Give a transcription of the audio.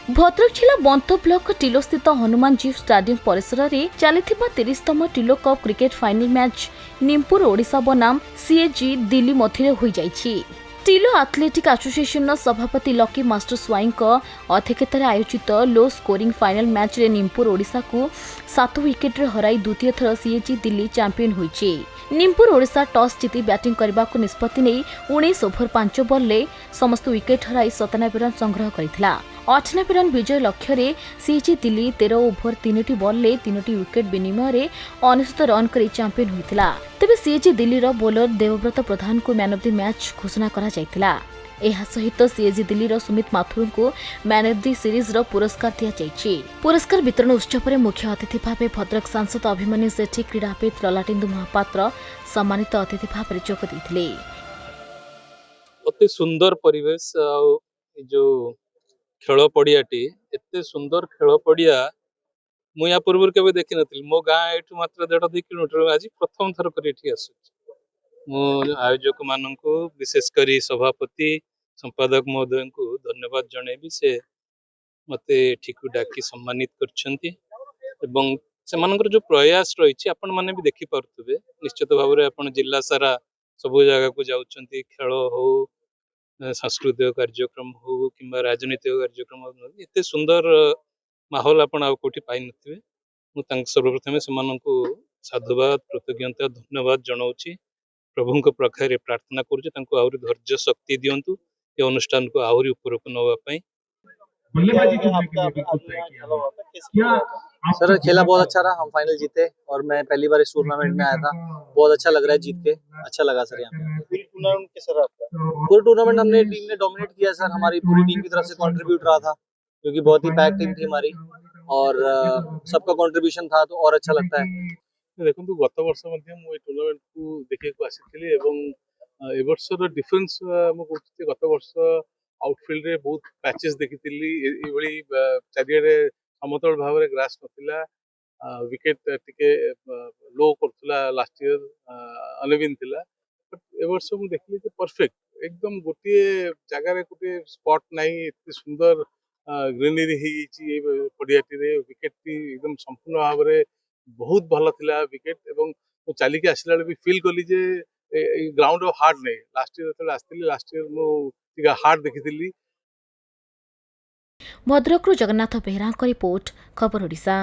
भद्रक जिला बंत ब्लॉक टिलो स्थित हनुमान जीव स्टाडियम परिसर में चलता 30तम Tilo cup cricket final match Nimpur Odisha बनाम सीएजी दिल्ली मध्य हो जाइछि। टिलो एथलेटिक एसोसिएशन सभापति लकी मास्टर स्वाई अध्यक्षतार आयोजित लो स्कोरिंग फाइनल मैच रे निमपुर ओडिशा को 7 विकेट हराई द्वितीय थर सीएजी दिल्ली चैंपियन होइछि। निमपुर ओडिशा टॉस जीति बैटिंग करने को निष्पत्ति नहीं 19 ओभर 5 बॉल ले समस्त विकेट हराई 97 रन संग्रह करथिला। 98 रन विजय लक्ष्य रे सीएजी दिल्ली 13 ओभर 3 बॉल ले 3 विकेट विनिमय रे 19 रन कर चैंपियन होइथिला। तेबे सीएजी दिल्ली रो बॉलर देवव्रत प्रधान को मैन ऑफ द मैच घोषणा करा जायतिला। एहा सहित सीएजी दिल्ली रो सुमित माथुर को मैन ऑफ द सीरीज रो पुरस्कार दिया जायछि। पुरस्कार वितरण उत्सव रे मुख्य अतिथि भावे भद्रक सांसद अभिमन्यु सेठी, क्रीड़ाविद ललाटेन्दु महापात्र सम्मानित अतिथि भावे जोग दैथिले। अति सुंदर परिवेश जो खेल पड़ियाटी एते सुंदर खेल पड़िया मु या पूर्व केबे देखि नथिल। मो गाँ एठु मात्र 1.5-2 किलोमीटर आज प्रथम थर कर एठी आसु। मु आयोजक माननको विशेष करी सभापति संपादक महोदय को धन्यवाद जणेबी। से मते ठिकु डाकी सम्मानित करछंती एवं सेमानकर जो प्रयास रही आपण माने भी देखि पारुथबे। निश्चित भाव रे आपण जिल्ला सारा सब जगह को जाउछंती। खेल हो, सांस्कृतिक कार्यक्रम हो किंबा राजनीतिक कार्यक्रम हो, एते सुंदर माहौल आपण आ कोठी पाइ नथिबे। मु तांक सर्वप्रथम सेमाननको साधुवाद, कृतज्ञता, धन्यवाद जणाउछि। प्रभुଙ୍କ प्रखारे प्रार्थना करूछि तांको आहुरी धैर्य शक्ति दियंतु ए अनुष्ठान को आहुरी ऊपर को नवा पई। बल्लेबाजी चुनने के लिए बिल्कुल तय किया। क्या सर खेला बहुत अच्छा रहा, हम फाइनल जीते और मैं पहली बार इस टूर्नामेंट में आया था। बहुत अच्छा लग रहा है जीत के, अच्छा लगा सर। यहाँ पूरी टूर्नामेंट कैसा रहा आपका? पूरी टूर्नामेंट हमने टीम ने डोमिनेट किया सर। हमारी पूरी टीम की तरफ से कंट्रीब्यूट रहा था क्योंकि बहुत ही पैक टीम थी हमारी और सबका कंट्रीब्यूशन था तो और अच्छा लगता है। देखो गत वर्ष मु टूर्नामेंट को देखा को आसी ए वर्षर डिफरेंस मु कहते गत वर्ष आउटफील्ड रे बहुत पैचेस देखी चारियाडे समतल भाव में ग्रास नथिला। विकेट टिके लो करथला लास्ट ईयर अनविन थिला। बट ए वर्ष मु देखली कि परफेक्ट एकदम गोटे जगह रे गोटे स्पॉट नहीं इतनी सुंदर ग्रीनरी ही पड़ियाटी रे विकेट एकदम संपूर्ण भाव में बहुत भल थिला विकेट। एवं चलिकी आसला भी फील कली जे ग्राउंड हार्ड नहीं। लास्ट ईयर आसती लास्ट ईयर मु हार्ड देखी। भद्रकରୁ जगन्नाथ बेहरा रिपोर्ट, खबर ओडिशा।